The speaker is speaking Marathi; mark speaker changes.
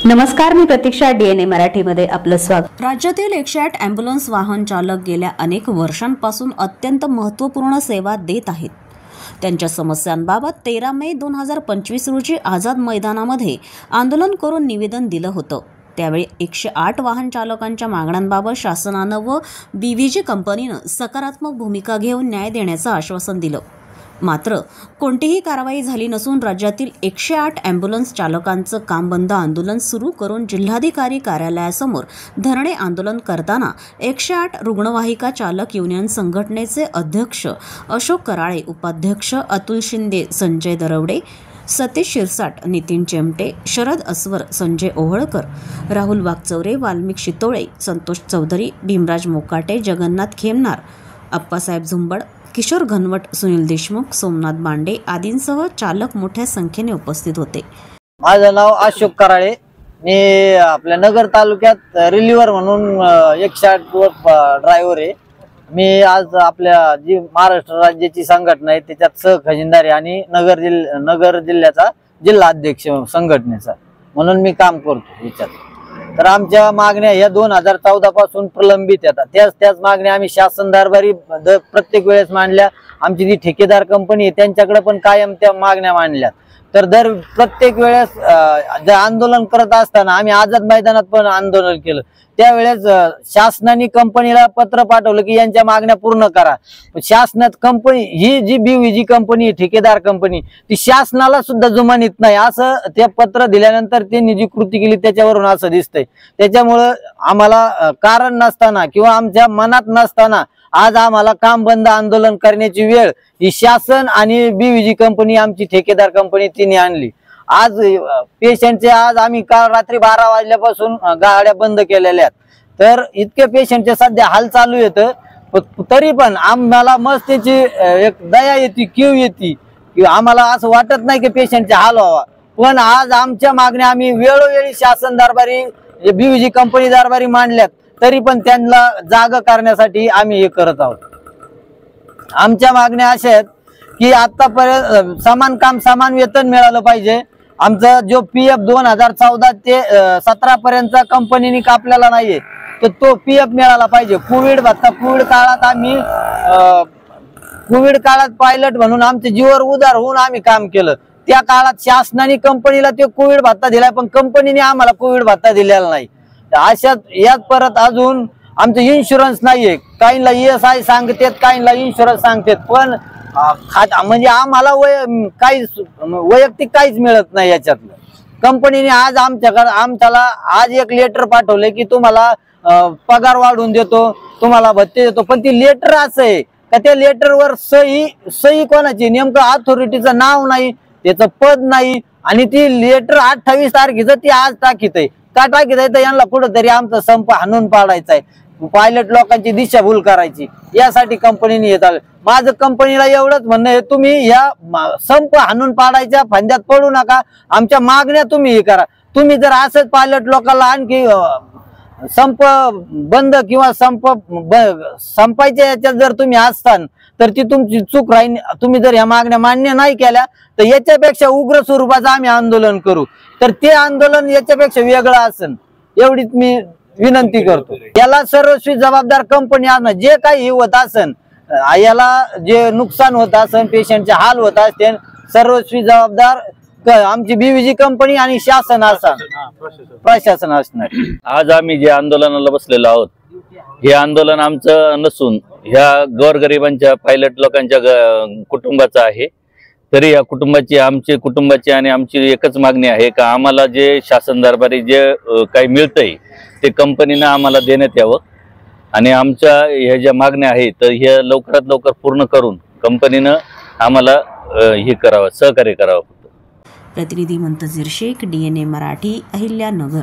Speaker 1: नमस्कार, मी प्रतीक्षा. DNA मराठीमध्ये आपलं स्वागत.
Speaker 2: राज्यातील 108 ॲम्ब्युलन्स वाहन चालक गेल्या अनेक वर्षांपासून अत्यंत महत्त्वपूर्ण सेवा देत आहेत. त्यांच्या समस्यांबाबत 13 मे 2025 रोजी आझाद मैदानामध्ये आंदोलन करून निवेदन दिलं होतं. त्यावेळी 108 वाहन चालकांच्या मागण्यांबाबत शासनानं व BVG कंपनीनं सकारात्मक भूमिका घेऊन न्याय देण्याचं आश्वासन दिलं. मात्र कोणतीही कारवाई झाली नसून राज्यातील 108 ॲम्ब्युलन्स चालकांचं काम बंद आंदोलन सुरू करून जिल्हाधिकारी कार्यालयासमोर धरणे आंदोलन करताना 108 रुग्णवाहिका चालक युनियन संघटनेचे अध्यक्ष अशोक कराळे, उपाध्यक्ष अतुल शिंदे, संजय दरवडे, सतीश शिरसाट, नितीन चेमटे, शरद अस्वर, संजय ओहळकर, राहुल वागचौरे, वाल्मिक शितोळे, संतोष चौधरी, भीमराज मोकाटे, जगन्नाथ खेमनार, अप्पासाहेब झुंबड, किशोर घनवट, सुनील देशमुख, सोमनाथ बांडे आदींसह चालक मोठ्या संख्येने उपस्थित होते.
Speaker 3: माझं नाव अशोक कराळे. मी आपल्या नगर तालुक्यात रिलीवर म्हणून 108 वर ड्रायव्हर आहे. मी आज आपल्या जी महाराष्ट्र राज्याची संघटना आहे त्याच्यात सहखजिनदार आहे आणि नगर जिल्ह्याचा जिल्हा अध्यक्ष संघटनेचा म्हणून मी काम करतो याच्यात. तर आमच्या मागण्या या 2014 पासून प्रलंबित येतात. त्याच मागण्या आम्ही शासन दरबारी प्रत्येक वेळेस मांडल्या. आमची जी ठेकेदार कंपनी आहे त्यांच्याकडे पण कायम त्या मागण्या मांडल्या. तर प्रत्येक वेळेस आंदोलन करत असताना आम्ही आझाद मैदानात पण आंदोलन केलं. त्यावेळेस शासनाने कंपनीला पत्र पाठवलं की यांच्या मागण्या पूर्ण करा. शासनात कंपनी ही जी BVG कंपनी ठेकेदार कंपनी ती शासनाला सुद्धा जुमानीत नाही असं ते पत्र दिल्यानंतर त्यांनी जी कृती केली त्याच्यावरून असं दिसतंय. त्याच्यामुळं आम्हाला कारण नसताना किंवा आमच्या मनात नसताना आज आम्हाला काम बंद आंदोलन करण्याची वेळ ही शासन आणि BVG कंपनी आमची ठेकेदार कंपनी तिने आणली. आज पेशंटचे आज आम्ही काल रात्री 12 वाजल्यापासून गाड्या बंद केलेल्या आहेत. तर इतके पेशंटचे सध्या हाल चालू येतं. तरी पण आम्हाला मस्त त्याची एक दया येते, कीव येते की आम्हाला असं वाटत नाही की पेशंटचे हाल व्हावा. पण आज आमच्या मागण्या आम्ही वेळोवेळी शासन दरबारी BVG कंपनी दरबारी मांडल्यात. तरी पण त्यांना जाग करण्यासाठी आम्ही हे करत आहोत. आमच्या मागण्या अशा आहेत की आतापर्यंत समान काम समान वेतन मिळालं पाहिजे. आमचा जो PF 2014 ते 17 पर्यंतचा कंपनीने कापलेला नाहीये तर तो PF मिळाला पाहिजे. कोविड काळात आम्ही पायलट म्हणून आमच्या जीवावर उदार होऊन आम्ही काम केलं. त्या काळात शासनाने कंपनीला ते कोविड भत्ता दिलाय पण कंपनीने आम्हाला कोविड भत्ता दिलेला नाही. अशात यात परत अजून आमचं इन्शुरन्स नाहीये. काहींना ESI सांगतात, काहींना इन्शुरन्स सांगतात पण म्हणजे आम्हाला वैयक्तिक काहीच मिळत नाही याच्यातलं. कंपनीने आज आमच्याला आज एक लेटर पाठवलंय की तुम्हाला पगार वाढवून देतो, तुम्हाला भत्ते देतो. पण ती लेटर असं आहे का त्या लेटरवर सही कोणाची नेमकं अथॉरिटीचं नाव नाही, त्याचं पद नाही आणि ती लेटर 28 तारखेचं ती आज टाकीत आहे. का टाकीत आहे तर यांना कुठंतरी आमचा संप हाणून पाडायचा आहे, पायलट लोकांची दिशाभूल करायची यासाठी कंपनीने येत आलं. माझं कंपनीला एवढंच म्हणणं आहे, तुम्ही या संप हाणून पाडायच्या फंद्यात पडू नका. आमच्या मागण्या तुम्ही हे करा. तुम्ही जर असंच पायलट लोकांना आणखी संप बंद किंवा संपायच्या याच्यात जर तुम्ही असतान तर ती तुमची चूक राहील. तुम्ही जर या मागण्या मान्य नाही केल्या तर याच्यापेक्षा उग्र स्वरूपाचं आम्ही आंदोलन करू. तर ते आंदोलन याच्यापेक्षा वेगळं असेल एवढीच मी विनंती करतो. याला सर्वस्वी जबाबदार कंपनी असणं. जे काही होत असेल याला जे नुकसान होत असेल, पेशंटचे हाल होत असतील, सर्वस्वी जबाबदार आमची BVG कंपनी आणि शासन प्रशासन असणार.
Speaker 4: आज आम्ही जे आंदोलनाला बसलेलो आहोत हे आंदोलन आमचं नसून ह्या गोरगरिबांच्या पायलट लोकांच्या कुटुंबाचं आहे. तरी या कुटुंबाची आणि आमची एकच मागणी आहे का आम्हाला जे शासन दरबारी जे काही मिळतंय ते कंपनीनं आम्हाला देण्यात यावं आणि आमच्या ह्या ज्या मागण्या आहेत तर ह्या लवकरात लवकर पूर्ण करून कंपनीनं आम्हाला हे करावं, सहकार्य करावं.
Speaker 2: प्रतिनिधी मुंतजीर शेख, DNA मराठी, अहिल्यानगर.